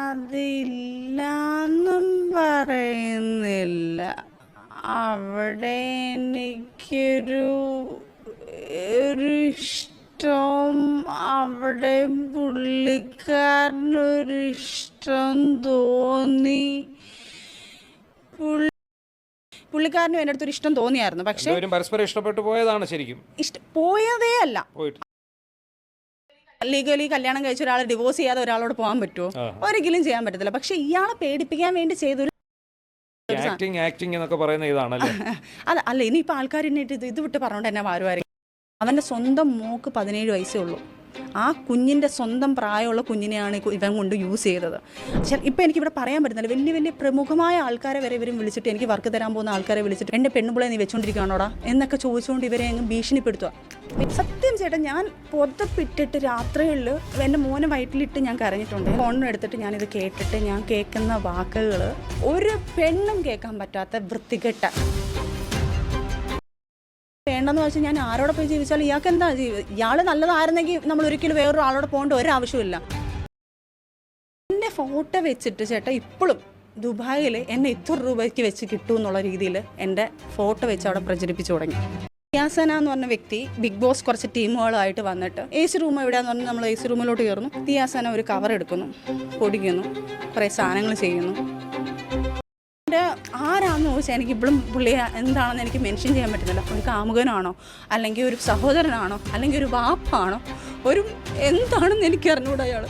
അതില്ലാന്നും പറയുന്നില്ല. അവിടെ എനിക്കൊരു ഇഷ്ടം, അവിടെ പുള്ളിക്കാരനൊരിഷ്ടം തോന്നി. പുള്ളിക്കാരനും എൻ്റെ അടുത്തൊരു ഇഷ്ടം തോന്നിയായിരുന്നു. പക്ഷേ പരസ്പരം ഇഷ്ടപ്പെട്ടു പോയതാണ്. ശരിക്കും പോയതേ അല്ല. ലീഗലി കല്യാണം കഴിച്ച ഒരാളെ ഡിവോഴ്സ് ചെയ്യാതെ ഒരാളോട് പോകാൻ പറ്റുമോ? ഒരിക്കലും ചെയ്യാൻ പറ്റത്തില്ല. പക്ഷെ ഇയാളെ പേടിപ്പിക്കാൻ വേണ്ടി ചെയ്തൊരു അല്ല. ഇനിയിപ്പോൾ ആൾക്കാർ ഇത് വിട്ട് പറഞ്ഞോണ്ട് എന്നെ വാരുമായിരിക്കും. അവൻ്റെ സ്വന്തം മോക്ക് 17 വയസ്സേ ഉള്ളൂ. ആ കുഞ്ഞിൻ്റെ സ്വന്തം പ്രായമുള്ള കുഞ്ഞിനെയാണ് ഇവൻ കൊണ്ട് യൂസ് ചെയ്തത്. ഇപ്പം എനിക്കിവിടെ പറയാൻ പറ്റുന്നില്ല. വലിയ വലിയ പ്രമുഖമായ ആൾക്കാരെ വരെ ഇവരും വിളിച്ചിട്ട്, എനിക്ക് വർക്ക് തരാൻ പോകുന്ന ആൾക്കാരെ വിളിച്ചിട്ട് എൻ്റെ പെണ്ണുപിള്ളെ നീ വെച്ചുകൊണ്ടിരിക്കുകയാണോടാ എന്നൊക്കെ ചോദിച്ചുകൊണ്ട് ഇവരെ അങ്ങ് ഭീഷണിപ്പെടുത്തുക. സത്യം ചേട്ടാ, ഞാൻ പുതപ്പിട്ടിട്ട് രാത്രികളിൽ എൻ്റെ മോനെ വയറ്റിലിട്ട് ഞാൻ കരഞ്ഞിട്ടുണ്ട്. ഫോണിനെടുത്തിട്ട് ഞാനിത് കേട്ടിട്ട് ഞാൻ കേൾക്കുന്ന വാക്കുകൾ ഒരു പെണ്ണും കേൾക്കാൻ പറ്റാത്ത വൃത്തികെട്ട. വേണ്ടെന്ന് വെച്ചാൽ ഞാൻ ആരോടെ പോയി ജീവിച്ചാൽ ഇയാൾക്ക് എന്താ ഇയാൾ നല്ലതായിരുന്നെങ്കിൽ നമ്മൾ ഒരിക്കലും വേറൊരു ആളോട് പോകേണ്ട ഒരാവശ്യമില്ല. എൻ്റെ ഫോട്ടോ വെച്ചിട്ട് ചേട്ടാ ഇപ്പോഴും ദുബായിൽ എന്നെ ഇത്ര രൂപയ്ക്ക് വെച്ച് കിട്ടും എന്നുള്ള രീതിയിൽ എൻ്റെ ഫോട്ടോ വെച്ച് അവിടെ പ്രചരിപ്പിച്ചു തുടങ്ങി. തിയാസന എന്ന് പറഞ്ഞ വ്യക്തി ബിഗ് ബോസ് കുറച്ച് ടീമുകളായിട്ട് വന്നിട്ട് AC റൂം എവിടെയാന്ന് പറഞ്ഞാൽ നമ്മൾ AC റൂമിലോട്ട് കയറുന്നു. തിയാസന ഒരു കവർ എടുക്കുന്നു, പൊടിക്കുന്നു, കുറേ സാധനങ്ങൾ ചെയ്യുന്നു. ആരാന്ന് ചോദിച്ചാൽ എനിക്ക് ഇപ്പോഴും പുള്ളിയെ എന്താണെന്ന് എനിക്ക് മെൻഷൻ ചെയ്യാൻ പറ്റുന്നില്ല. ഒരു കാമുകനാണോ, അല്ലെങ്കിൽ ഒരു സഹോദരനാണോ, അല്ലെങ്കിൽ ഒരു വാപ്പാണോ, ഒരു എന്താണെന്ന് എനിക്ക് അറിഞ്ഞൂടാ. അയാൾ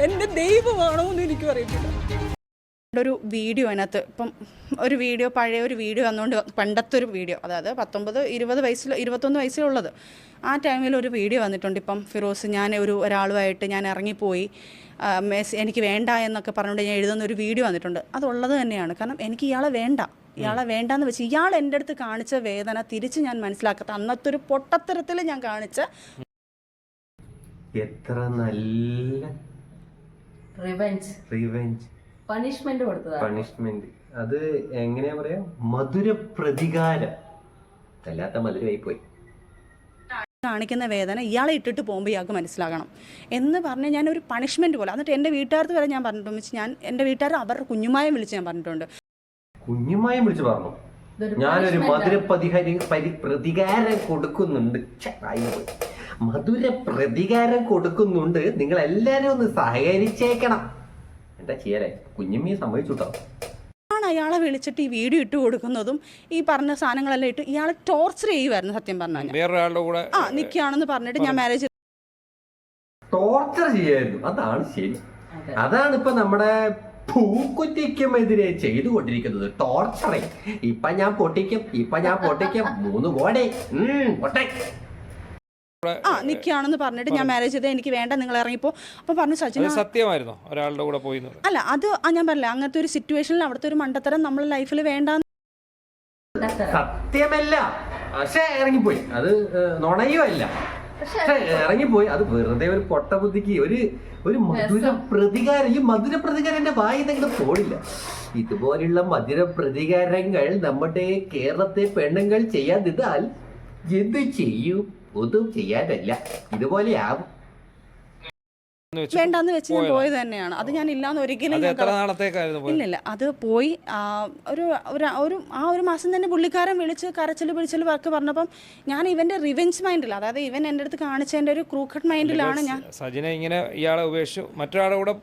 എൻ്റെ ദൈവമാണോ എന്ന് എനിക്ക് അറിയത്തില്ല. ഒരു വീഡിയോ അതിനകത്ത് ഇപ്പം ഒരു വീഡിയോ, പഴയ ഒരു വീഡിയോ വന്നുകൊണ്ട്, പണ്ടത്തെ ഒരു വീഡിയോ, അതായത് 21 വയസ്സിൽ ഉള്ളത്. ആ ടൈമിൽ ഒരു വീഡിയോ വന്നിട്ടുണ്ട്. ഇപ്പം ഫിറോസ്, ഞാൻ ഒരാളുമായിട്ട് ഞാൻ ഇറങ്ങിപ്പോയി, എനിക്ക് വേണ്ട എന്നൊക്കെ പറഞ്ഞുകൊണ്ട് ഞാൻ എഴുതുന്ന ഒരു വീഡിയോ വന്നിട്ടുണ്ട്. അതുള്ളത് തന്നെയാണ്. കാരണം എനിക്ക് ഇയാളെ വേണ്ടാന്ന് വെച്ച് ഇയാൾ എൻ്റെ അടുത്ത് കാണിച്ച വേദന തിരിച്ച് ഞാൻ മനസ്സിലാക്കാത്ത അന്നത്തെ ഒരു പൊട്ടത്തരത്തിൽ ഞാൻ കാണിച്ച എത്ര നല്ല റിവെഞ്ച് പണിഷ്മെന്റ്. അത് എങ്ങനെയാ പറയാ, മധുര പ്രതികാരം. അല്ലാത്ത മധുരമായി പോയി കാണിക്കുന്ന വേദന ഇയാളെ ഇട്ടിട്ട് പോകുമ്പോൾ ഇയാൾക്ക് മനസ്സിലാകണം എന്ന് പറഞ്ഞ് ഞാൻ ഒരു പണിഷ്മെന്റ് പോലെ. എന്നിട്ട് എൻ്റെ വീട്ടുകാർക്ക് വരെ ഞാൻ പറഞ്ഞിട്ടുണ്ട്. ഞാൻ എൻ്റെ വീട്ടുകാർ അവരുടെ കുഞ്ഞുമായം വിളിച്ച് ഞാൻ പറഞ്ഞിട്ടുണ്ട്. കുഞ്ഞുമായം വിളിച്ച് പറഞ്ഞു ഞാനൊരു മധുര പ്രതികാരം കൊടുക്കുന്നുണ്ട്. മധുര പ്രതികാരം കൊടുക്കുന്നുണ്ട്, നിങ്ങൾ എല്ലാരും ഒന്ന് സഹകരിച്ചേക്കണം. എന്താ ചെയ്യാലേ, കുഞ്ഞുമ്മയെ സമ്മതിച്ചുട്ടോ. അയാളെ വിളിച്ചിട്ട് ഈ വീഡിയോ ഇട്ട് കൊടുക്കുന്നതും ഈ പറഞ്ഞ സാധനങ്ങളെല്ലാം ഇട്ട് ഇയാളെ ടോർച്ചർ ചെയ്യുമായിരുന്നു. സത്യം പറഞ്ഞാൽ നിൽക്കുകയാണെന്ന് പറഞ്ഞിട്ട് ഞാൻ മാരേജ് ടോർച്ചർ ചെയ്യായിരുന്നു. അതാണ് ശരി. അതാണ് ഇപ്പൊ നമ്മുടെ പൂക്കുറ്റിക്കുമെതിരെ ചെയ്തുകൊണ്ടിരിക്കുന്നത്, ടോർച്ചറിങ്. ഇപ്പൊ ഞാൻ പൊട്ടിക്കും 3 കോടി പൊട്ടെ. നിൽക്കുകയാണെന്ന് പറഞ്ഞിട്ട് ഞാൻ മാരേജ് ചെയ്ത് എനിക്ക് വേണ്ട, നിങ്ങൾ ഇറങ്ങിപ്പോ. അപ്പൊ പറഞ്ഞു സച്ചിൻ സത്യമായിരുന്നു ഒരാളുടെ കൂടെ പോയി. അല്ല, അത് ഞാൻ പറഞ്ഞില്ല, അങ്ങനത്തെ ഒരു സിറ്റുവേഷനിൽ അവിടുത്തെ ഒരു മണ്ടത്തരം നമ്മളെ ലൈഫിൽ വേണ്ട. സത്യമല്ല, പക്ഷെ ഇറങ്ങിപ്പോയി. അത് നുണയോ അല്ല, പക്ഷെ ഇറങ്ങിപ്പോയി. അത് വെറുതെ ഒരു പൊട്ട ബുദ്ധിക്ക് ഒരു മധുര പ്രതികാരം. ഈ മധുര പ്രതികാരം എന്റെ വായി എന്തെങ്കിലും പോടില്ല. ഇതുപോലുള്ള മധുര പ്രതികാരങ്ങൾ നമ്മുടെ കേരളത്തെ പെണ്ണുങ്ങൾ ചെയ്യാതിരുന്നാൽ എന്ത് ചെയ്യും? ഒന്നും ചെയ്യാനല്ല, ഇതുപോലെയാവും. വേണ്ടെന്ന് വെച്ച് ഞാൻ പോയത് തന്നെയാണ്. അത് ഞാൻ ഇല്ലാന്ന് ഒരിക്കലും ഇല്ലില്ല. അത് പോയി ഒരു മാസം തന്നെ പുള്ളിക്കാരൻ വിളിച്ച് കരച്ചിൽ പിടിച്ചിൽ വർക്ക് പറഞ്ഞപ്പം ഞാൻ ഇവന്റെ റിവെഞ്ച് മൈൻഡിൽ, അതായത് ഇവൻ എൻ്റെ അടുത്ത് കാണിച്ചതിന്റെ ഒരു ക്രൂക്കട്ട് മൈൻഡിലാണ് ഞാൻ. സജിനെ ഇങ്ങനെ ഇയാളെ ഉപേക്ഷിച്ചു മറ്റൊരാളുടെ കൂടെ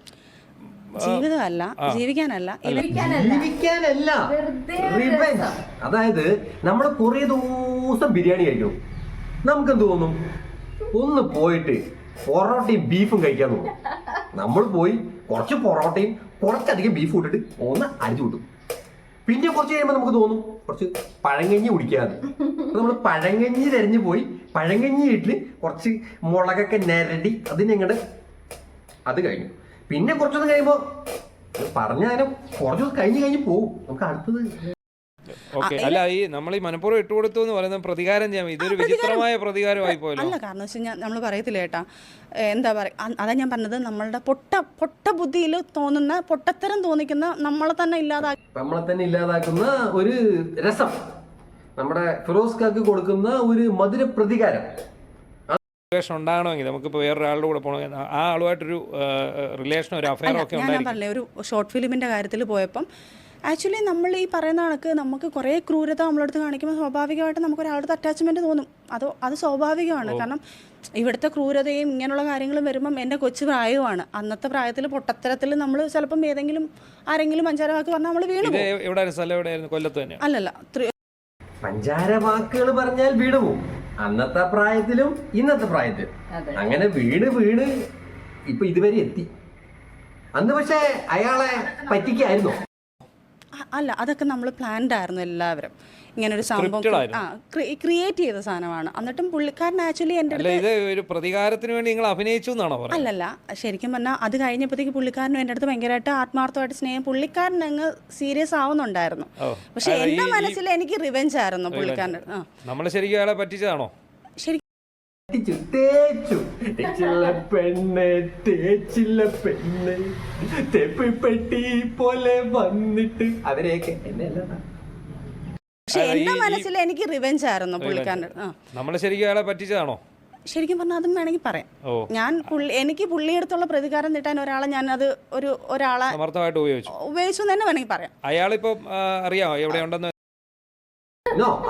ജീവിതമല്ല, ജീവിക്കാനല്ല. അതായത് നമ്മൾ കുറേ ദിവസം ബിരിയാണി കഴിക്കും, നമുക്കെന്ത് തോന്നും? ഒന്ന് പോയിട്ട് പൊറോട്ടയും ബീഫും കഴിക്കാൻ തോന്നും. നമ്മൾ പോയി കുറച്ച് പൊറോട്ടയും കുറച്ചധികം ബീഫ് ഇട്ടിട്ട് ഒന്ന് അരിച്ചു വിട്ടും. പിന്നെ കുറച്ച് കഴിയുമ്പോൾ നമുക്ക് തോന്നും കുറച്ച് പഴങ്കഞ്ഞി കുടിക്കാതെ. നമ്മൾ പഴങ്കഞ്ഞി തിരഞ്ഞു പോയി പഴങ്കഞ്ഞി വീട്ടിൽ കുറച്ച് മുളകൊക്കെ നിരടി അതിനെങ്ങോട്ട് അത് കഴിഞ്ഞു. പിന്നെ കുറച്ചൊന്നും കഴിയുമ്പോൾ പറഞ്ഞാലും കുറച്ച് കഴിഞ്ഞ് പോകും. നമുക്ക് അടുത്തത് അല്ല, ഈ നമ്മൾ ഈ മനഃപൂർവ്വം ഇട്ടുകൊടുത്തു എന്ന് പറയുന്നത് പ്രതികാരം ചെയ്യാം. ഇതൊരു വിചിത്രമായ പ്രതികാരമായി പോയല്ലോ. അല്ല, കാരണം വെച്ച് കഴിഞ്ഞാൽ നമ്മൾ പറയത്തില്ല ചേട്ടാ, എന്താ പറയുക, അതാ ഞാൻ പറഞ്ഞത്, നമ്മളുടെ പൊട്ട ബുദ്ധിയിൽ തോന്നുന്ന, പൊട്ടത്തരം തോന്നിക്കുന്ന, നമ്മളെ തന്നെ ഇല്ലാതാക്കുന്ന ഒരു രസം, നമ്മുടെ ഫിറോസ് കാക്ക് കൊടുക്കുന്ന ഒരു മധുര പ്രതികാരം. റിലേഷൻ ഉണ്ടാകണമെങ്കിൽ നമുക്കിപ്പോൾ വേറൊരാളുടെ കൂടെ പോകണമെങ്കിൽ ആ ആളുമായിട്ടൊരു റിലേഷനോ ഒരു അഫയറോ ഒക്കെ ഞാൻ ഉണ്ടായിരിക്കും. പറഞ്ഞില്ലേ ഒരു ഷോർട്ട് ഫിലിമിൻ്റെ കാര്യത്തിൽ പോയപ്പം ആക്ച്വലി നമ്മൾ ഈ പറയുന്ന കണക്ക് നമുക്ക് കുറേ ക്രൂരത നമ്മളടുത്ത് കാണിക്കുമ്പോൾ സ്വാഭാവികമായിട്ട് നമുക്കൊരാളുടെ അറ്റാച്ച്മെൻറ്റ് തോന്നും. അത് സ്വാഭാവികമാണ്. കാരണം ഇവിടുത്തെ ക്രൂരതയും ഇങ്ങനെയുള്ള കാര്യങ്ങളും വരുമ്പം എൻ്റെ കൊച്ചു പ്രായവുമാണ്. അന്നത്തെ പ്രായത്തിൽ പൊട്ടത്തരത്തിൽ നമ്മൾ ചിലപ്പം ഏതെങ്കിലും ആരെങ്കിലും അഞ്ചാറ് വാക്ക് പറഞ്ഞാൽ നമ്മൾ വീണു ഇത് പോകും. എവിടെയായിരുന്നു സ്ഥലം? എവിടെയായിരുന്നു? കൊല്ലത്ത് തന്നെയാണ്? അല്ലല്ല, പഞ്ചാര വാക്കുകൾ പറഞ്ഞാൽ വീണ് പോവും. അന്നത്തെ പ്രായത്തിലും ഇന്നത്തെ പ്രായത്തിലും അങ്ങനെ വീണ് ഇപ്പൊ ഇതുവരെ എത്തി. അന്ന് പക്ഷെ അയാളെ പറ്റിക്കായിരുന്നോ? അല്ല, അതൊക്കെ നമ്മൾ പ്ലാൻഡ് ആയിരുന്നു എല്ലാവരും. ഇങ്ങനൊരു സംഭവം ക്രിയേറ്റ് ചെയ്ത സാധനമാണ്. എന്നിട്ടും പുള്ളിക്കാരൻ ആക്ച്വലി എൻ്റെ അല്ല, ഇത് ഒരു പ്രതികാരത്തിന് വേണ്ടി നിങ്ങൾ അഭിനയിച്ചു എന്നാണോ പറയുന്നത്? അല്ലല്ല, ശരിക്കും പറഞ്ഞാൽ അത് കഴിഞ്ഞപ്പോഴത്തേക്ക് പുള്ളിക്കാരനും എൻ്റെ അടുത്ത് ഭയങ്കരമായിട്ട് ആത്മാർത്ഥമായിട്ട് സ്നേഹം, പുള്ളിക്കാരൻ അങ്ങ് സീരിയസ് ആവുന്നുണ്ടായിരുന്നു. പക്ഷെ എൻ്റെ മനസ്സിൽ എനിക്ക് റിവെഞ്ച് ആയിരുന്നു പുള്ളിക്കാരൻ്റെ. നമ്മൾ ശരിക്കും അയാളെ പറ്റിച്ചതാണോ? ശരി, തേച്ചില്ല പെണ്ണ് തെപ്പിപ്പെട്ടി പോലെ വന്നിട്ട് അവരെയൊക്കെ എന്നെയല്ല. പക്ഷെ എൻ്റെ മനസ്സിൽ എനിക്ക് റിവെഞ്ച് ആയിരുന്നു പുള്ളിക്കാരൻ്റെ. നമ്മൾ ശരിക്കും അയാളെ പറ്റിച്ചതാണോ? ശരിക്കും പറഞ്ഞാൽ അതും വേണമെങ്കിൽ പറയാം. ഞാൻ എനിക്ക് പുള്ളിയെടുത്തുള്ള പ്രതികാരം നീട്ടാൻ ഒരാളെ സമർത്ഥമായിട്ട് ഉപയോഗിച്ചു തന്നെ വേണമെങ്കിൽ പറയാം. അയാളിപ്പോ അറിയാമോ എവിടെയുണ്ടെന്ന്?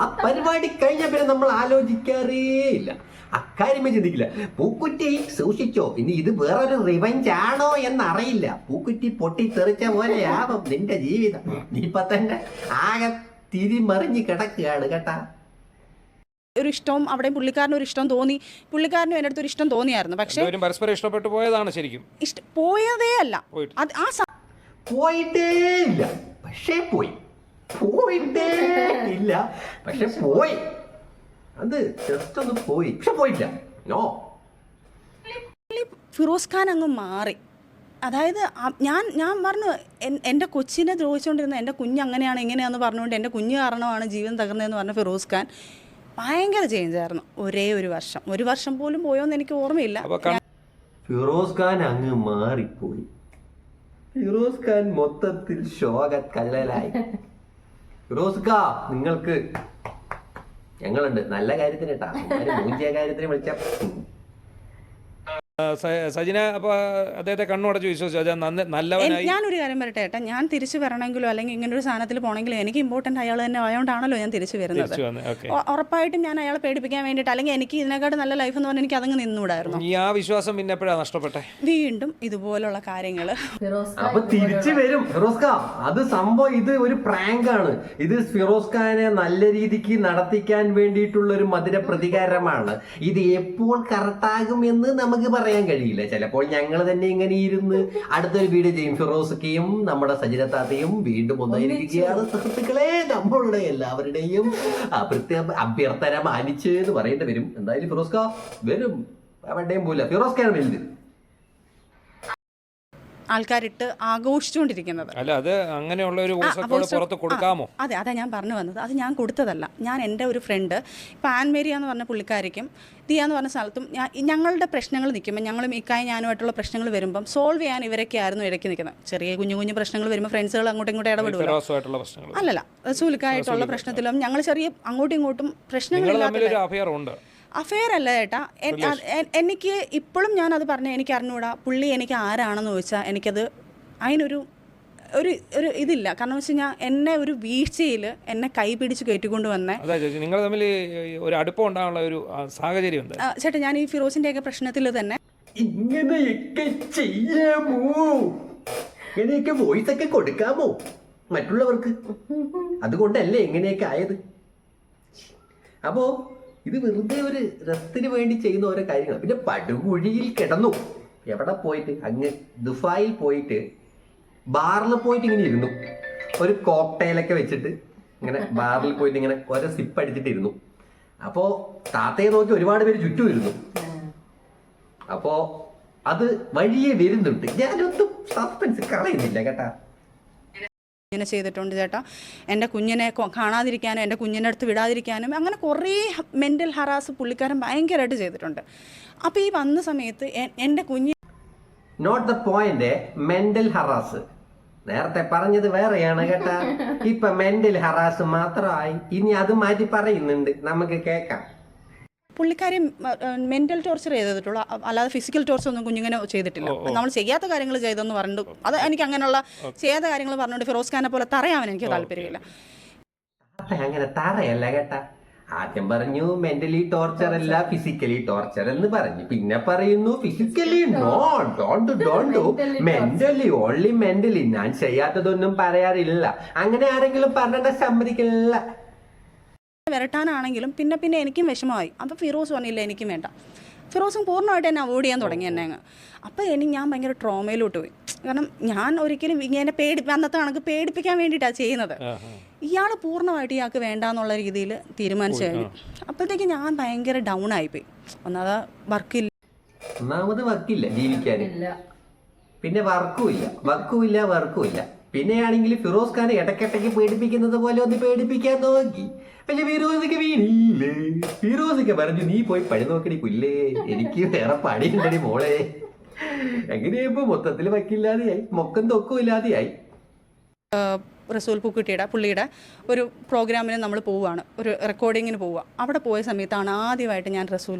ആ പരിപാടി കഴിഞ്ഞ പിന്നെ നമ്മൾ ആലോചിക്കാറേ ഇല്ല, അക്കാര്യമേ ചിന്തിക്കില്ല. പൂക്കുറ്റി സൂക്ഷിച്ചോ, ഇനി ഇത് വേറൊരു റിവെഞ്ച് ആണോ എന്നറിയില്ല. പൂക്കുറ്റി പൊട്ടി തെറിച്ച പോലെയാവും നിന്റെ ജീവിതം. നീ ഇപ്പൊ തന്നെ ആകെ തിരിമറിഞ്ഞ് കിടക്കുകയാണ് കേട്ടാ. ഒരു ഇഷ്ടവും അവിടെ പുള്ളിക്കാരന് ഒരു ഇഷ്ടം തോന്നി, പുള്ളിക്കാരനും എൻ്റെ അടുത്ത് ഒരു ഇഷ്ടം തോന്നിയായിരുന്നു. പക്ഷേ പരസ്പരം ഇഷ്ടപ്പെട്ടു പോയതാണ് ശരിക്കും. പോയതേ അല്ല, പോയിട്ടേ ഇല്ല. പക്ഷേ പോയിട്ടേ ഇല്ല, പക്ഷെ പോയി. അത് ജസ്റ്റ് ഒന്ന് പോയി, പക്ഷെ പോയില്ല. നോ, ഫിറോസ് ഖാൻ അങ്ങ് മാറി. അതായത് ഞാൻ പറഞ്ഞു, എൻ്റെ കൊച്ചിനെ ദ്രോഹിച്ചുകൊണ്ടിരുന്ന എൻ്റെ കുഞ്ഞ് അങ്ങനെയാണ് ഇങ്ങനെയാണെന്ന് പറഞ്ഞുകൊണ്ട് എൻ്റെ കുഞ്ഞ് കാരണമാണ് ജീവൻ തകർന്നതെന്ന് പറഞ്ഞ ഫിറോസ് ഖാൻ ഭയങ്കര ചേഞ്ച് ആയിരുന്നു. ഒരു വർഷം പോലും പോയോന്ന് എനിക്ക് ഓർമ്മയില്ല. ഫിറോസ് ഖാൻ അങ്ങ് മാറിപ്പോയി. ഫിറോസ് ഖാൻ മൊത്തത്തിൽ ശോകക്കള്ളലായി. ഫിറോസ് ഖാ, നിങ്ങൾക്ക് ഞങ്ങളുണ്ട് നല്ല കാര്യത്തിന് കേട്ടാ. മൂഞ്ചിയ കാര്യത്തിന് വിളിച്ച സജിന അപ്പൊ അദ്ദേഹത്തെ കണ്ണുടച്ച് വിശ്വസിച്ചു നല്ലവനായി. ഞാനൊരു കാര്യം പറയട്ടെ ഏട്ടാ, ഞാൻ തിരിച്ചു വരണമെങ്കിലോ അല്ലെങ്കിൽ ഇങ്ങനെ ഒരു സാധനത്തിൽ പോകണമെങ്കിലോ എനിക്ക് ഇമ്പോർട്ടൻ്റ് അയാൾ തന്നെ ആയതുകൊണ്ടാണല്ലോ ഞാൻ തിരിച്ചു വരുന്നത്. ഉറപ്പായിട്ടും ഞാൻ അയാളെ പേടിപ്പിക്കാൻ വേണ്ടിയിട്ട്, അല്ലെങ്കിൽ എനിക്ക് ഇതിനെക്കാട്ട് നല്ല ലൈഫ് എന്ന് പറഞ്ഞാൽ എനിക്ക് അതങ്ങ് നിന്നുകൂടായിരുന്നു. ഈ ആ വിശ്വാസം പിന്നെ എപ്പോഴാണ് നഷ്ടപ്പെട്ടെ? വീണ്ടും ഇതുപോലുള്ള കാര്യങ്ങൾ അപ്പൊ തിരിച്ചു വരും ഫിറോസ് ഖാൻ. അത് സംഭവം ഇത് ഒരു പ്രാങ്ക് ആണ്. ഇത് ഫിറോസ് ഖാനെ നല്ല രീതിക്ക് നടത്തിക്കാൻ വേണ്ടിയിട്ടുള്ള ഒരു മധുര പ്രതികാരമാണ്. ഇത് എപ്പോൾ കറക്റ്റാകും എന്ന് നമുക്ക് പറയാൻ കഴിയില്ല. ചിലപ്പോൾ ഞങ്ങൾ തന്നെ ഇങ്ങനെ ഇരുന്ന് അടുത്തൊരു വീഡിയോ ചെയ്യും. ഫിറോസ്ക്കയും നമ്മുടെ സജിനത്താത്തയും വീണ്ടും ഒന്നായിരിക്കുകയാണ്. സുഹൃത്തുക്കളെ, നമ്മളുടെ എല്ലാവരുടെയും അഭ്യർത്ഥന മാനിച്ച് എന്ന് പറയേണ്ടി വരും. എന്തായാലും ഫിറോസ് ഖാൻ വരും, എവിടെയും പോല. ഫിറോസ് ഖാൻ വലുത് ആൾക്കാരിട്ട് ആഘോഷിച്ചുകൊണ്ടിരിക്കുന്നത്. അല്ല, അത് അങ്ങനെയുള്ള ഒരു പുറത്ത് കൊടുക്കാമോ? അതെ, അതാ ഞാൻ പറഞ്ഞു വന്നത്. അത് ഞാൻ കൊടുത്തതല്ല. ഞാൻ എൻ്റെ ഒരു ഫ്രണ്ട് ഇപ്പം ആൻമേരിയ എന്ന് പറഞ്ഞ പുള്ളിക്കാരിക്കും ദിയ എന്ന് പറഞ്ഞ സ്ഥലത്തും ഞങ്ങളുടെ പ്രശ്നങ്ങൾ നിൽക്കുമ്പോൾ, ഞങ്ങളും ഞാനുമായിട്ടുള്ള പ്രശ്നങ്ങൾ വരുമ്പം സോൾവ് ചെയ്യാൻ ഇവരൊക്കെ ആയിരുന്നു ഇടയ്ക്ക് നിൽക്കുന്നത്. ചെറിയ കുഞ്ഞു പ്രശ്നങ്ങൾ വരുമ്പോൾ ഫ്രണ്ട്സുകൾ അങ്ങോട്ടും ഇങ്ങോട്ടും ഇടപെടുക. അല്ലല്ല, റസൂലിക്കായിട്ടുള്ള പ്രശ്നത്തിലും ഞങ്ങൾ ചെറിയ അങ്ങോട്ടും ഇങ്ങോട്ടും പ്രശ്നങ്ങളില്ലാത്ത അഫെയർ അല്ല ചേട്ടാ. എനിക്ക് ഇപ്പോഴും ഞാനത് പറഞ്ഞു, എനിക്ക് അറിഞ്ഞൂടാ പുള്ളി എനിക്ക് ആരാണെന്ന് ചോദിച്ചാൽ എനിക്കത് അതിനൊരു ഇതില്ല. കാരണം വെച്ച് കഴിഞ്ഞാൽ എന്നെ ഒരു വീഴ്ചയിൽ എന്നെ കൈ പിടിച്ച് കയറ്റിക്കൊണ്ട് വന്നേ. നിങ്ങൾ തമ്മിൽ ഒരു അടുപ്പം ഉണ്ടാകാനുള്ള ഒരു സാഹചര്യം ഉണ്ട് ചേട്ടാ. ഞാൻ ഈ ഫിറോസിന്റെ ഒക്കെ പ്രശ്നത്തിൽ തന്നെ ഇങ്ങനെയൊക്കെ ചെയ്യാമോ? ഇങ്ങനെയൊക്കെ വോയിസ് ഒക്കെ കൊടുക്കാമോ മറ്റുള്ളവർക്ക്? അതുകൊണ്ടല്ലേ എങ്ങനെയൊക്കെ ആയത്. അപ്പോ ഇത് വെറുതെ ഒരു രസത്തിന് വേണ്ടി ചെയ്യുന്ന ഓരോ കാര്യങ്ങൾ. പിന്നെ പടുകുഴിയിൽ കിടന്നു. എവിടെ പോയിട്ട്? അങ്ങ് ദുബായിൽ പോയിട്ട് ബാറിൽ പോയിട്ട് ഇങ്ങനെ ഇരുന്നു. ഒരു കോക്ടെയിലൊക്കെ വെച്ചിട്ട് ഇങ്ങനെ ബാറിൽ പോയിട്ട് ഇങ്ങനെ ഓരോ സിപ്പ് അടിച്ചിട്ടിരുന്നു. അപ്പോ താത്തയെ നോക്കി ഒരുപാട് പേര് ചുറ്റും ഇരുന്നു. അപ്പോ അത് വഴിയെ വരുന്നുണ്ട്. ഞാനൊന്നും സസ്പെൻസ് കളയുന്നില്ല കേട്ടാ. ഇങ്ങനെ ചെയ്തിട്ടുണ്ട് ചേട്ടാ. എൻ്റെ കുഞ്ഞിനെ കാണാതിരിക്കാനും എൻ്റെ കുഞ്ഞിൻ്റെ അടുത്ത് വിടാതിരിക്കാനും അങ്ങനെ കുറേ മെൻ്റൽ ഹറാസ് പുള്ളിക്കാരൻ ഭയങ്കരമായിട്ട് ചെയ്തിട്ടുണ്ട്. അപ്പോൾ ഈ വന്ന സമയത്ത് എൻ്റെ കുഞ്ഞ് not the point mental harass. നേരത്തെ പറഞ്ഞത് വേറെയാണ് കേട്ടാ. ഇപ്പൊ മെൻ്റൽ ഹറാസ് മാത്രമായി. ഇനി അത് മാറ്റി പറയുന്നുണ്ട്, നമുക്ക് കേൾക്കാം. പുള്ളിക്കാരി മെൻ്റൽ ടോർച്ചർ ചെയ്തിട്ടുള്ളൂ, അല്ലാതെ ഫിസിക്കൽ ടോർച്ചർ ഒന്നും കുഞ്ഞിങ്ങനെ ചെയ്തിട്ടില്ല. നമ്മൾ ചെയ്യാത്ത കാര്യങ്ങൾ ചെയ്തെന്ന് പറഞ്ഞിട്ട് അത് എനിക്ക് അങ്ങനെയുള്ള ചെയ്യാത്ത കാര്യങ്ങൾ പറഞ്ഞുകൊണ്ട് ഫിറോസ് ഖാനെ പോലെ തറയാവാൻ എനിക്ക് താല്പര്യമില്ല. അങ്ങനെ തറയല്ല കേട്ടാ. ആദ്യം പറഞ്ഞു മെന്റലി ടോർച്ചർ അല്ല ഫിസിക്കലി ടോർച്ചർ എന്ന് പറഞ്ഞു, പിന്നെ പറയുന്നു ഫിസിക്കലി മെന്റലി ഓൺലി മെന്റലി. ഞാൻ ചെയ്യാത്തതൊന്നും പറയാറില്ല, അങ്ങനെ ആരെങ്കിലും പറഞ്ഞ സമ്മതിക്കില്ല. വരട്ടാനാണെങ്കിലും പിന്നെ എനിക്കും വിഷമമായി. അപ്പോൾ ഫിറോസ് പറഞ്ഞില്ല എനിക്കും വേണ്ട. ഫിറോസും പൂർണ്ണമായിട്ട് എന്നെ അവോയ്ഡ് ചെയ്യാൻ തുടങ്ങി എന്നെ അങ്ങ്. അപ്പോൾ ഞാൻ ഭയങ്കര ട്രോമയിലോട്ട് പോയി. കാരണം ഞാൻ ഒരിക്കലും ഇങ്ങനെ അന്നത്തെ കണക്ക് പേടിപ്പിക്കാൻ വേണ്ടിയിട്ടാണ് ചെയ്യുന്നത്. ഇയാൾ പൂർണ്ണമായിട്ട് ഇയാൾക്ക് വേണ്ടാന്നുള്ള രീതിയിൽ തീരുമാനിച്ചു കഴിഞ്ഞു. അപ്പോഴത്തേക്ക് ഞാൻ ഭയങ്കര ഡൗൺ ആയിപ്പോയി. ഒന്നാമത് വർക്കില്ല ജീവിക്കാൻ, പിന്നെ വർക്കുമില്ല. പിന്നെയാണെങ്കിൽ ഫിറോസ് ഖാനെ ഇടയ്ക്കിടയ്ക്ക് പേടിപ്പിക്കുന്നത് പോലെ ഒന്ന് പേടിപ്പിക്കാൻ നോക്കി. പക്ഷെ ഫിറോസിക്ക് വീണില്ലേ. ഫിറോസിക്ക് പറഞ്ഞു നീ പോയി പഴി നോക്കടി പുല്ലേ, എനിക്ക് വേറെ പണിയുണ്ടടി മോളെ. എങ്ങനെയായപ്പോ മൊത്തത്തിൽ വക്കില്ലാതെയായി, മൊക്കം തൊക്കും ഇല്ലാതെയായി. റസൂൽ പൂക്കുട്ടിയുടെ പുള്ളിയുടെ ഒരു പ്രോഗ്രാമിന് നമ്മൾ പോവുകയാണ്, ഒരു റെക്കോർഡിങ്ങിന് പോവുക. അവിടെ പോയ സമയത്താണ് ആദ്യമായിട്ട് ഞാൻ റസൂൽ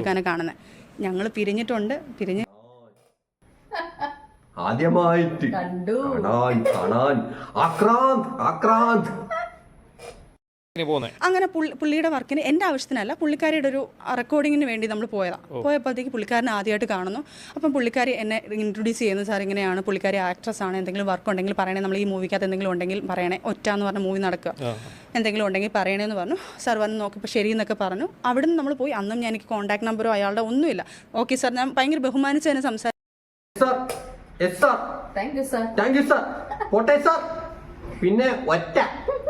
ഖാനെ കാണുന്നത്. ഞങ്ങൾ പിരിഞ്ഞിട്ടുണ്ട്. ആദ്യമായിട്ട് കാണാൻ ആക്രാന്ത്. അങ്ങനെ പുള്ളിയുടെ വർക്കിന് എൻ്റെ ആവശ്യത്തിനല്ല, പുള്ളിക്കാരിയുടെ ഒരു റെക്കോർഡിങ്ങിന് വേണ്ടി നമ്മൾ പോയതാണ്. പോയപ്പോഴത്തേക്ക് പുള്ളിക്കാരനെ ആദ്യമായിട്ട് കാണുന്നു. അപ്പം പുള്ളിക്കാരി എന്നെ ഇൻട്രൊഡ്യൂസ് ചെയ്യുന്നത് സാർ ഇങ്ങനെയാണ്, പുള്ളിക്കാരി ആക്ട്രസ് ആണ്, എന്തെങ്കിലും വർക്ക് ഉണ്ടെങ്കിൽ പറയണേ, നമ്മൾ ഈ മൂവിക്കകത്ത് എന്തെങ്കിലും ഉണ്ടെങ്കിൽ പറയണേ, ഒറ്റ എന്ന് പറഞ്ഞ മൂവി നടക്കുക, എന്തെങ്കിലും ഉണ്ടെങ്കിൽ പറയണേന്ന് പറഞ്ഞു. സാർ വന്ന് നോക്കിയപ്പോൾ ശരി എന്നൊക്കെ പറഞ്ഞു. അവിടെ നിന്ന് നമ്മൾ പോയി. അന്നും എനിക്ക് കോൺടാക്ട് നമ്പറോ അയാളുടെ ഒന്നുമില്ല. ഓക്കെ സാർ, ഞാൻ ഭയങ്കര ബഹുമാനിച്ച് തന്നെ സംസാരിച്ചു. പിന്നെ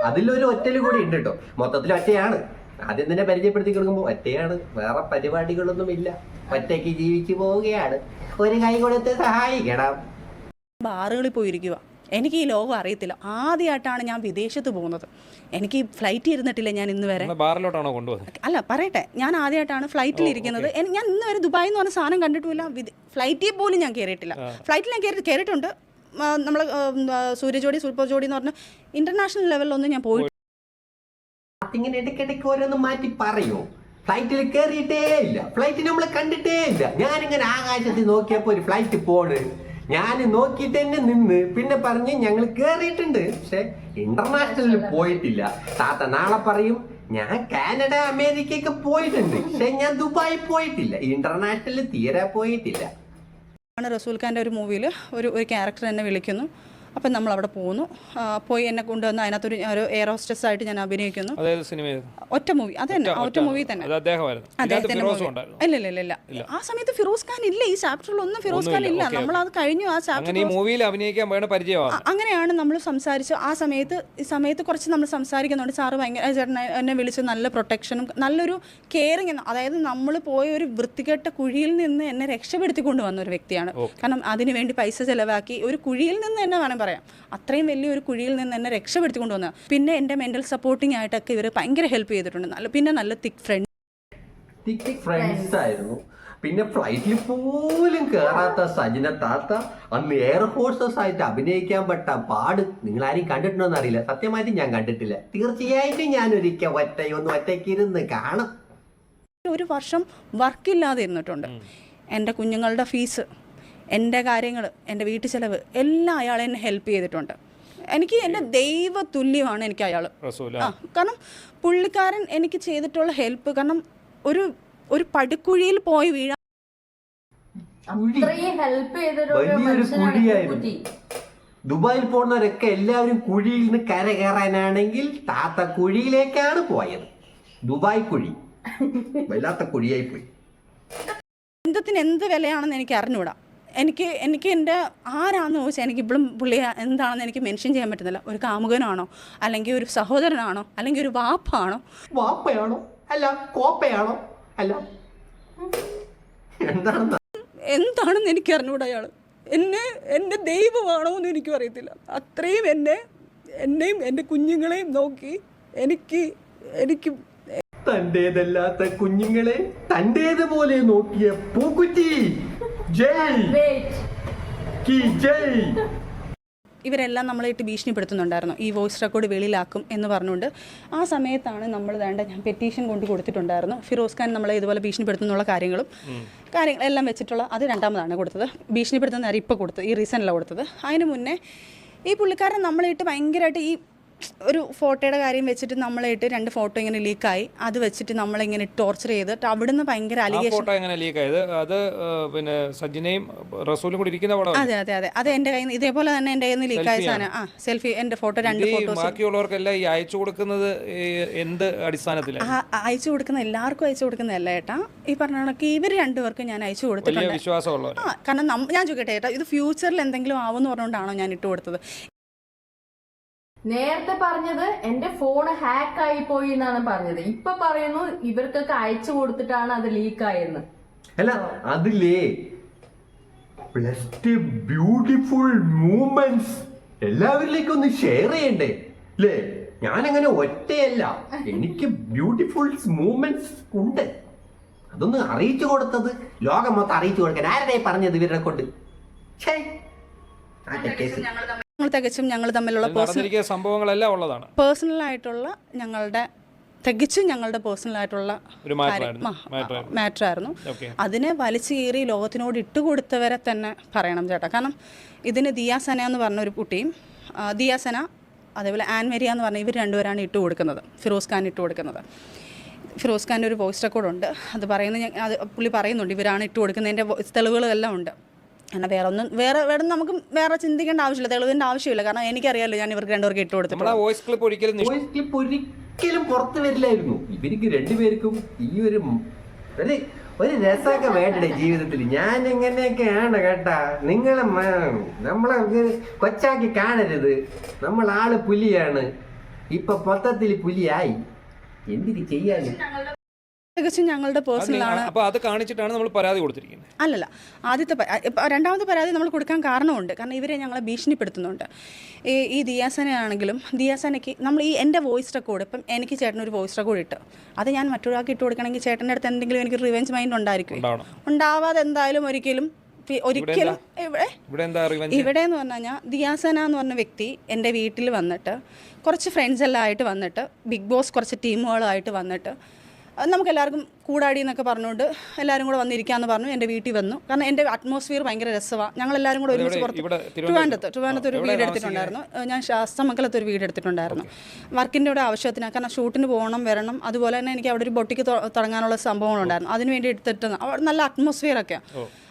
അതിലൊരു ഒറ്റല് കൂടി ഉണ്ട് കേട്ടോ. മൊത്തത്തിൽ ഒറ്റയാണ്. ആദ്യം തന്നെ പരിചയപ്പെടുത്തി കൊടുക്കുമ്പോൾ ഒറ്റയാണ്, വേറെ പരിപാടികളൊന്നും ഇല്ല, ഒറ്റയ്ക്ക് ജീവിച്ചു പോവുകയാണ്, ഒരു കൈ കൊടുത്ത് സഹായിക്കണം. ബാറുകളിൽ പോയിരിക്കുക. എനിക്ക് ഈ ലോകം അറിയത്തില്ല. ആദ്യമായിട്ടാണ് ഞാൻ വിദേശത്ത് പോകുന്നത്. എനിക്ക് ഫ്ലൈറ്റ് ഇരുന്നിട്ടില്ല ഞാൻ ഇന്ന് വരെ. ബാറിലോട്ടാണോ കൊണ്ടുപോകുന്നത്? അല്ല, പറയട്ടെ, ഞാൻ ആദ്യമായിട്ടാണ് ഫ്ലൈറ്റിൽ ഇരിക്കുന്നത്. ഞാൻ ഇന്ന് വരെ ദുബായ് എന്ന് പറഞ്ഞ സാധനം കണ്ടിട്ടുമില്ല. ഫ്ലൈറ്റിൽ പോലും ഞാൻ കയറിയിട്ടില്ല. ഫ്ലൈറ്റിൽ ഞാൻ കയറിയിട്ടുണ്ട്. നമ്മൾ സൂര്യജോടി സൂപ്പർ ജോഡി എന്ന് പറഞ്ഞ ഇന്റർനാഷണൽ ലെവലിലൊന്നും ഞാൻ പോയി. ഇങ്ങനെ ഇടയ്ക്കിടയ്ക്ക് ഓരോന്ന് മാറ്റി പറയൂ. ഫ്ലൈറ്റിൽ കയറിയിട്ടേ ഇല്ല, ഫ്ലൈറ്റ് നമ്മൾ കണ്ടിട്ടേ ഇല്ല. ഞാനിങ്ങനെ ആകാശത്തിൽ നോക്കിയപ്പോ ഒരു ഫ്ലൈറ്റ് പോണ്, ഞാൻ നോക്കിയിട്ട് തന്നെ നിന്ന് പിന്നെ പറഞ്ഞ് ഞങ്ങൾ കയറിയിട്ടുണ്ട്, പക്ഷെ ഇന്റർനാഷണലിൽ പോയിട്ടില്ല. താത്ത നാളെ പറയും ഞാൻ കാനഡ അമേരിക്കയൊക്കെ പോയിട്ടുണ്ട്, പക്ഷെ ഞാൻ ദുബായി പോയിട്ടില്ല, ഇന്റർനാഷണലിൽ തീരെ പോയിട്ടില്ല. റസൂൽ ഖാൻ്റെ ഒരു മൂവിയിൽ ഒരു ക്യാരക്ടർ എന്നെ വിളിക്കുന്നു. അപ്പം നമ്മൾ അവിടെ പോകുന്നു. പോയി എന്നെ കൊണ്ടുവന്ന് അതിനകത്തൊരു എയർ ഹോസ്റ്റസ് ആയിട്ട് ഞാൻ അഭിനയിക്കുന്നു. ഒറ്റ മൂവി, അത് തന്നെ, ഒറ്റ മൂവി തന്നെ. ഇല്ല ആ സമയത്ത് ഫിറോസ് ഖാൻ ഇല്ല, ഈ ചാപ്റ്ററിലൊന്നും ഫിറോസ് ഖാൻ ഇല്ല. നമ്മൾ അത് കഴിഞ്ഞു. ആ ചാപ്റ്റർ അങ്ങനെയാണ് നമ്മൾ സംസാരിച്ചു. ആ സമയത്ത് കുറച്ച് നമ്മൾ സംസാരിക്കുന്നുണ്ട്. സാറ് ഭയങ്കര ചേട്ടൻ എന്നെ വിളിച്ച് നല്ല പ്രൊട്ടക്ഷനും നല്ലൊരു കെയറിങ്. അതായത് നമ്മൾ പോയ ഒരു വൃത്തികെട്ട കുഴിയിൽ നിന്ന് എന്നെ രക്ഷപ്പെടുത്തിക്കൊണ്ട് വന്ന ഒരു വ്യക്തിയാണ്. കാരണം അതിന് വേണ്ടി പൈസ ചെലവാക്കി ഒരു കുഴിയിൽ നിന്ന് എന്നെ വേണം പറയാം, അത്രയും വലിയൊരു കുഴിയിൽ നിന്ന് എന്നെ രക്ഷപ്പെടുത്തിക്കൊണ്ട് വന്നത്. പിന്നെ എൻ്റെ മെൻ്റൽ സപ്പോർട്ടിങ് ആയിട്ടൊക്കെ ഇവർ ഭയങ്കര ഹെൽപ്പ് ചെയ്തിട്ടുണ്ട്. നല്ല തിക്ക് ഫ്രണ്ട്സ് ആയിരുന്നു. പിന്നെ ഫ്ലൈറ്റിൽ പോലും കയറാത്ത സജിന താത്ത അന്ന് എയർ ഹോസ്റ്റസ് ആയിട്ട് അഭിനയിക്കാൻ പെട്ട പാട് നിങ്ങൾ ആരും കണ്ടിട്ടുണ്ടോന്ന് അറിയില്ല. സത്യമായിട്ട് ഞാൻ കണ്ടിട്ടില്ല. തീർച്ചയായിട്ടും ഞാൻ ഒറ്റയ്ക്ക് ഇരുന്ന് കാണും. ഒരു വർഷം വർക്കില്ലാതെ ഇരുന്നിട്ടുണ്ട്. എൻ്റെ കുഞ്ഞുങ്ങളുടെ ഫീസ്, എൻ്റെ കാര്യങ്ങൾ, എൻ്റെ വീട്ടു ചെലവ് എല്ലാം അയാൾ എന്നെ ഹെൽപ്പ് ചെയ്തിട്ടുണ്ട്. എനിക്ക് എൻ്റെ ദൈവതുല്യമാണ് എനിക്ക് അയാൾ. കാരണം പുള്ളിക്കാരൻ എനിക്ക് ചെയ്തിട്ടുള്ള ഹെൽപ്പ്, കാരണം ഒരു പടുക്കുഴിയിൽ പോയി വീഴാൻ വലിയൊരു കുഴിയായിരുന്നു. ദുബായിൽ പോകുന്നവരൊക്കെ എല്ലാവരും കുഴിയിൽ നിന്ന് കര കയറാനാണെങ്കിൽ താത്ത കുഴിയിലേക്കാണ് പോയത്. ദുബായ് കുഴി വല്ലാത്ത കുഴിയായി പോയി. ബന്ധത്തിന് എന്ത് വിലയാണെന്ന് എനിക്ക് അറിഞ്ഞൂടാ. എനിക്ക് എൻ്റെ ആരാന്ന് ചോദിച്ചാൽ എനിക്ക് ഇപ്പോഴും പുള്ളി എന്താണെന്ന് എനിക്ക് മെൻഷൻ ചെയ്യാൻ പറ്റുന്നില്ല. ഒരു കാമുകനാണോ, അല്ലെങ്കിൽ ഒരു സഹോദരനാണോ, അല്ലെങ്കിൽ ഒരു വാപ്പയാണോ അല്ല കോപ്പയാണോ, അല്ല എന്താണെന്ന് എനിക്ക് അറിഞ്ഞൂടാ. അയാൾ എൻ്റെ ദൈവമാണോ എന്ന് എനിക്കും അറിയത്തില്ല. അത്രയും എന്നെയും എൻ്റെ കുഞ്ഞുങ്ങളെയും നോക്കി എനിക്ക് തന്റേതല്ലാത്ത കുഞ്ഞുങ്ങളെ തന്റേതുപോലെ നോക്കിയ പൂക്കുറ്റി ജയ്. ഇവരെല്ലാം നമ്മളായിട്ട് ഭീഷണിപ്പെടുത്തുന്നുണ്ടായിരുന്നു, ഈ വോയിസ് റെക്കോർഡ് വെളിയിലാക്കും എന്ന് പറഞ്ഞുകൊണ്ട്. ആ സമയത്താണ് നമ്മൾ ഞാൻ പെറ്റീഷൻ കൊണ്ട് കൊടുത്തിട്ടുണ്ടായിരുന്നു. ഫിറോസ് ഖാൻ നമ്മളെ ഇതുപോലെ ഭീഷണിപ്പെടുത്തുന്നുള്ള കാര്യങ്ങളെല്ലാം വെച്ചിട്ടുള്ള അത് രണ്ടാമതാണ് കൊടുത്തത്. ഭീഷണിപ്പെടുത്തുന്ന നേരം ഇപ്പോൾ കൊടുത്തത്, ഈ റീസണിലാണ് കൊടുത്തത്. അതിന് മുന്നേ ഈ പുള്ളിക്കാരൻ നമ്മളായിട്ട് ഭയങ്കരമായിട്ട് ഈ ഒരു ഫോട്ടോയുടെ കാര്യം വെച്ചിട്ട് നമ്മളായിട്ട് 2 ഫോട്ടോ ഇങ്ങനെ ലീക്കായി, അത് വെച്ചിട്ട് നമ്മളിങ്ങനെ ടോർച്ചർ ചെയ്തിട്ട് അവിടുന്ന് ഭയങ്കര അലിഗേഷൻ. ഫോട്ടോ എങ്ങനെ ലീക്ക് ആയത്? അത് പിന്നെ സജിനയും റസൂലും കൂടി ഇരിക്കുന്ന പടം. അതെ അതെ അതെ, അത് എൻ്റെ കയ്യിൽ നിന്ന് ഇതേപോലെ തന്നെ എൻ്റെ കയ്യിൽ നിന്ന് ലീക്കായ സാധനം. സെൽഫി, എൻ്റെ ഫോട്ടോ 2 ഫോട്ടോസ്. ബാക്കിയുള്ളവർക്കെല്ലാം ഈ അയച്ചു കൊടുക്കുന്നത് എന്ത് അടിസ്ഥാനത്തിലാണ്? അയച്ചു കൊടുക്കുന്ന എല്ലാവർക്കും അയച്ചു കൊടുക്കുന്നതല്ല ഏട്ടാ, ഈ പറഞ്ഞ കണക്ക് ഇവർ 2 പേർക്കും ഞാൻ അയച്ചു കൊടുത്തിട്ടുണ്ട്. വിശ്വാസമുള്ളവർ. കാരണം ഞാൻ ചോദിക്കട്ടെ ഏട്ടാ, ഇത് ഫ്യൂച്ചറിൽ എന്തെങ്കിലും ആവുമെന്ന് പറഞ്ഞുകൊണ്ടാണോ ഞാൻ ഇട്ട് കൊടുത്തത്? നേരത്തെ പറഞ്ഞത് എന്റെ ഫോൺ ഹാക്ക് ആയി പോയി എന്നാണ് പറഞ്ഞത്. ഇപ്പൊ പറയുന്നു ഇവർക്കൊക്കെ അയച്ചു കൊടുത്തിട്ടാണ് അത് ലീക്ക് ആയെന്ന്. അല്ല അതില്ലേ ബ്യൂട്ടിഫുൾ മൂമെന്റ്സ് എല്ലാവരിലേക്കും ഒന്ന് ഷെയർ ചെയ്യണ്ടേ അല്ലേ? ഞാനങ്ങനെ ഒറ്റയല്ല, എനിക്ക് ബ്യൂട്ടിഫുൾ മൂമെന്റ്സ് ഉണ്ട്. അതൊന്ന് അറിയിച്ചു കൊടുത്തത് ലോകം മൊത്തം അറിയിച്ചു കൊടുക്കാൻ ആരുടെ പറഞ്ഞത് ഇവരെ കൊണ്ട്? തികച്ചും ഞങ്ങൾ തമ്മിലുള്ള സംഭവങ്ങളെല്ലാം ഉള്ളതാണ്. പേഴ്സണലായിട്ടുള്ള ഞങ്ങളുടെ പേഴ്സണലായിട്ടുള്ള ഒരു മാറ്റർ ആയിരുന്നു. അതിനെ വലിച്ചു കീറി ലോകത്തിനോട് ഇട്ടുകൊടുത്തവരെ തന്നെ പറയണം ചേട്ടാ. കാരണം ഇതിന് ദിയാസന എന്ന് പറഞ്ഞ ഒരു കുട്ടിയും, ദിയാസന അതേപോലെ ആൻമരിയ എന്ന് പറഞ്ഞ ഇവർ 2 പേരാണ് ഇട്ട് കൊടുക്കുന്നത്, ഫിറോസ് ഖാൻ ഇട്ട് കൊടുക്കുന്നത്. ഫിറോസ് ഖാൻ്റെ ഒരു വോയിസ് റെക്കോർഡുണ്ട്, അത് അത് പുള്ളി പറയുന്നുണ്ട് ഇവരാണ് ഇട്ട് കൊടുക്കുന്നതിൻ്റെ തെളിവുകളെല്ലാം ഉണ്ട്. കാരണം വേറെ നമുക്ക് വേറെ ചിന്തിക്കേണ്ട ആവശ്യമില്ല, തെളിവിൻ്റെ ആവശ്യമില്ല. കാരണം എനിക്കറിയാമല്ലോ ഞാൻ ഇവർക്ക് 2 പേർക്ക് ഇട്ട് കൊടുത്തിട്ടുണ്ട്. വോയിസ് ക്ലിപ്പ് ഒരിക്കലും പുറത്തു വരില്ലായിരുന്നു. ഇവർക്ക് 2 പേർക്കും ഈ ഒരു രസമൊക്കെ വേണ്ടേ ജീവിതത്തിൽ? ഞാൻ എങ്ങനെയൊക്കെയാണ് കേട്ടാ, നമ്മളെ കൊച്ചാക്കി കാണരുത്. നമ്മളാള് പുലിയാണ്, ഇപ്പൊ മൊത്തത്തിൽ പുലിയായി. എന്തിന് ചെയ്യാനും തികച്ചും ഞങ്ങളുടെ പേഴ്സണലാണ്. അപ്പോൾ അത് കാണിച്ചിട്ടാണ് നമ്മൾ പരാതി കൊടുത്തിരിക്കുന്നത്. അല്ലല്ല, രണ്ടാമത്തെ പരാതി നമ്മൾ കൊടുക്കാൻ കാരണമുണ്ട്. കാരണം ഇവരെ ഞങ്ങളെ ഭീഷണിപ്പെടുത്തുന്നുണ്ട്. ഈ ദിയാസനയാണെങ്കിലും ദിയാസനയ്ക്ക് നമ്മൾ എൻ്റെ വോയിസ് റെക്കോർഡ്, ഇപ്പം എനിക്ക് ചേട്ടനൊരു വോയിസ് റെക്കോർഡ് ഇട്ട് അത് ഞാൻ മറ്റൊരാൾക്ക് ഇട്ട് കൊടുക്കണമെങ്കിൽ ചേട്ടൻ്റെ അടുത്ത് എന്തെങ്കിലും എനിക്ക് റിവെഞ്ച് മൈൻഡ് ഉണ്ടായിരിക്കും. ഉണ്ടാവാതെ എന്തായാലും ഒരിക്കലും ഇവിടെ എന്ന് പറഞ്ഞു കഴിഞ്ഞാൽ ദിയാസന എന്ന് പറഞ്ഞ വ്യക്തി എൻ്റെ വീട്ടിൽ വന്നിട്ട് കുറച്ച് ഫ്രണ്ട്സ് എല്ലാം ആയിട്ട് വന്നിട്ട്, ബിഗ് ബോസ് കുറച്ച് ടീമുകളായിട്ട് വന്നിട്ട് നമുക്കെല്ലാവർക്കും കൂടാടി എന്നൊക്കെ പറഞ്ഞുകൊണ്ട് എല്ലാവരും കൂടെ വന്നിരിക്കാമെന്ന് പറഞ്ഞു. എൻ്റെ വീട്ടിൽ വന്നു. കാരണം എൻ്റെ അറ്റ്മോസ്ഫിയർ ഭയങ്കര രസമാണ്. ഞങ്ങളെല്ലാവരും കൂടെ ഒരുമിച്ച് ട്രിവാൻഡ്രത്ത് ഒരു വീട് എടുത്തിട്ടുണ്ടായിരുന്നു. ഞാൻ ശാസ്തമംഗലത്ത് ഒരു വീട് എടുത്തിട്ടുണ്ടായിരുന്നു വർക്കിൻ്റെ കൂടെ ആവശ്യത്തിന്. കാരണം ഷൂട്ടിന് പോകണം വരണം. അതുപോലെ തന്നെ എനിക്ക് അവിടെ ഒരു ബൊട്ടിക്ക് തുടങ്ങാനുള്ള സംഭവങ്ങളുണ്ടായിരുന്നു. അതിന് വേണ്ടി എടുത്തിട്ട് അവിടെ നല്ല അറ്റ്മോസ്ഫിയറൊക്കെയാണ്.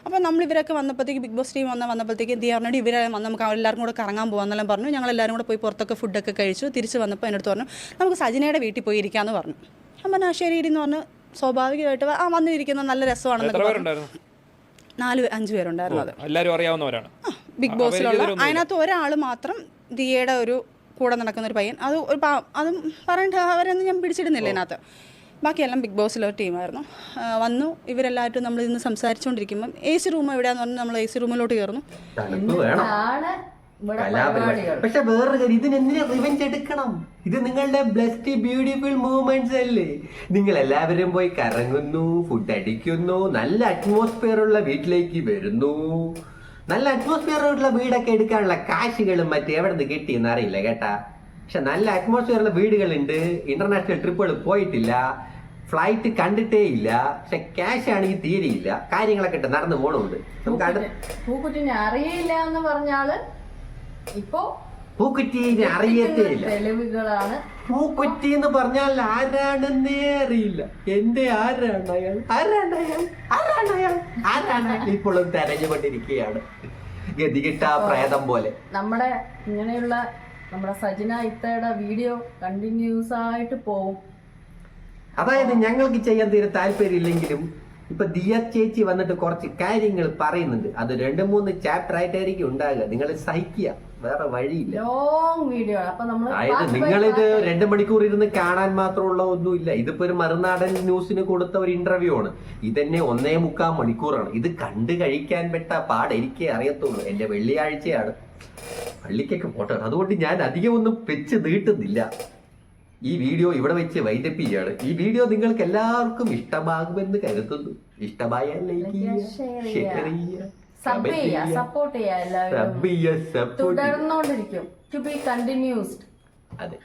അപ്പോൾ നമ്മളിവരൊക്കെ വന്നപ്പോഴത്തേക്ക് ബിഗ് ബോസ് ടീം വന്നപ്പോഴത്തേക്ക് ദിയാറിനോട് ഇവരെ നമുക്ക് എല്ലാവർക്കും കൂടെ കറങ്ങാൻ പോകാമെന്നെല്ലാം പറഞ്ഞു. ഞങ്ങളെല്ലാവരും കൂടെ പോയി പുറത്തൊക്കെ ഫുഡൊക്കെ കഴിച്ചു. തിരിച്ച് വന്നപ്പോൾ എന്നോട് പറഞ്ഞു നമുക്ക് സജിനയുടെ വീട്ടിൽ പോയി ഇരിക്കാമെന്ന് പറഞ്ഞു. അപ്പം ശരി എന്ന് പറഞ്ഞ് സ്വാഭാവികമായിട്ട് വന്നിരിക്കുന്ന നല്ല രസമാണെന്നൊക്കെ പറഞ്ഞു. 4-5 പേരുണ്ടായിരുന്നത്. എല്ലാവരും അറിയാവുന്നവരാണ് ബിഗ് ബോസിലുള്ള. അതിനകത്ത് ഒരാൾ മാത്രം ദിയയുടെ ഒരു കൂടെ നടക്കുന്ന ഒരു പയ്യൻ, അതും പറയേണ്ട അവരൊന്നും ഞാൻ പിടിച്ചിടുന്നില്ല ഇതിനകത്ത്. ബാക്കിയെല്ലാം ബിഗ് ബോസിലൊരു ടീമായിരുന്നു. വന്നു ഇവരെല്ലാവരും നമ്മൾ ഇന്ന് സംസാരിച്ചുകൊണ്ടിരിക്കുമ്പം AC റൂം എവിടെയാന്ന് പറഞ്ഞ് നമ്മൾ AC റൂമിലോട്ട് കയറുന്നു. പക്ഷെ വേറൊരു കാര്യം, ഇതിനെന്തിനാ റിവെഞ്ച് എടുക്കണം? ഇത് നിങ്ങളുടെ ബ്ലെസ്ഡ് ബ്യൂട്ടിഫുൾ മൂവ്മെന്റ്സ് അല്ലേ? നിങ്ങൾ എല്ലാവരും പോയി കറങ്ങുന്നു, ഫുഡ് അടിക്കുന്നു, നല്ല അറ്റ്മോസ്ഫിയർ ഉള്ള വീട്ടിലേക്ക് വരുന്നു. നല്ല അറ്റ്മോസ്ഫിയർ ഉള്ള വീടൊക്കെ എടുക്കാനുള്ള കാശുകളും മറ്റേ എവിടെ നിന്ന് കിട്ടിയെന്ന് അറിയില്ല കേട്ടാ. പക്ഷെ നല്ല അറ്റ്മോസ്ഫിയർ ഉള്ള വീടുകളുണ്ട്. ഇന്റർനാഷണൽ ട്രിപ്പുകൾ പോയിട്ടില്ല, ഫ്ലൈറ്റ് കണ്ടിട്ടേ ഇല്ല. പക്ഷെ ക്യാഷ് ആണെങ്കിൽ തീരെയില്ല. കാര്യങ്ങളൊക്കെ നടന്നു പോണുണ്ട്. നമുക്ക് പൂക്കുറ്റിനെ അറിയില്ല എന്ന് പറഞ്ഞാല് ഇപ്പോ പൂക്കുറ്റിനെ അറിയത്തേ ഇല്ല. തെളിവുകളാണ്. പൂക്കുറ്റി എന്ന് പറഞ്ഞാൽ ആരാണെന്നേ അറിയില്ല. എന്റെ ആരാണ് ഇപ്പോഴും തെരഞ്ഞുകൊണ്ടിരിക്കുകയാണ്, ഗതികിട്ട പ്രേതം പോലെ. നമ്മുടെ ഇങ്ങനെയുള്ള നമ്മുടെ സജിന ഇത്തയുടെ വീഡിയോ കണ്ടിന്യൂസ് ആയിട്ട് പോവും. അതായത് ഞങ്ങൾക്ക് ചെയ്യാൻ തീരെ താല്പര്യമില്ലെങ്കിലും ഇപ്പൊ ദിയ ചേച്ചി വന്നിട്ട് കുറച്ച് കാര്യങ്ങൾ പറയുന്നുണ്ട്. അത് 2-3 ചാപ്റ്റർ ആയിട്ടായിരിക്കും ഉണ്ടാകുക. നിങ്ങൾ സഹിക്കുക, വേറെ വഴിയില്ല. ലോങ് വീഡിയോ ആണ്. അപ്പൊ അതായത് നിങ്ങളിത് 2 മണിക്കൂർ ഇരുന്ന് കാണാൻ മാത്രമുള്ള ഒന്നുമില്ല. ഇതിപ്പോ ഒരു മറുനാടൻ ന്യൂസിന് കൊടുത്ത ഒരു ഇന്റർവ്യൂ ആണ്. ഇതന്നെ 1.25 മണിക്കൂറാണ്. ഇത് കണ്ടു കഴിക്കാൻ പെട്ട പാട് എനിക്കേ അറിയത്തുള്ളൂ. എന്റെ വെള്ളിയാഴ്ചയാണ്, പള്ളിക്കൊക്കെ പോട്ടെ. അതുകൊണ്ട് ഞാൻ അധികം ഒന്നും വെച്ച് നീട്ടുന്നില്ല. ഈ വീഡിയോ ഇവിടെ വെച്ച് വൈൻഡപ്പ് ചെയ്യാണ്. ഈ വീഡിയോ നിങ്ങൾക്ക് എല്ലാവർക്കും ഇഷ്ടമാകുമെന്ന് കരുതുന്നു. ഇഷ്ടമായാൽ ലൈക്ക് ചെയ്യുക, ഷെയർ ചെയ്യുക, സബ് ചെയ്യാ, സപ്പോർട്ട് ചെയ്യാ എല്ലാവരും. സപ്പോർട്ട് തുടർന്നോണ്ടിരിക്കും. To be continued. അതെ,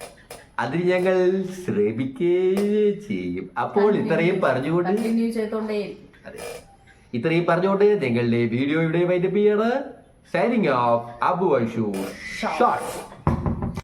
അതിന് ഞങ്ങൾ ശ്രമിക്കുകയും ചെയ്യും. അപ്പോൾ ഇത്രയും പറഞ്ഞുകൊണ്ട് കണ്ടിന്യൂ ചെയ്തോണ്ടേ. അതെ, ഇത്രയും പറഞ്ഞുകൊണ്ട് ഞങ്ങളുടെ വീഡിയോ ഇവിടെ വൈൻഡപ്പ് ചെയ്യാണ്. Signing off Abu Aishu shorts.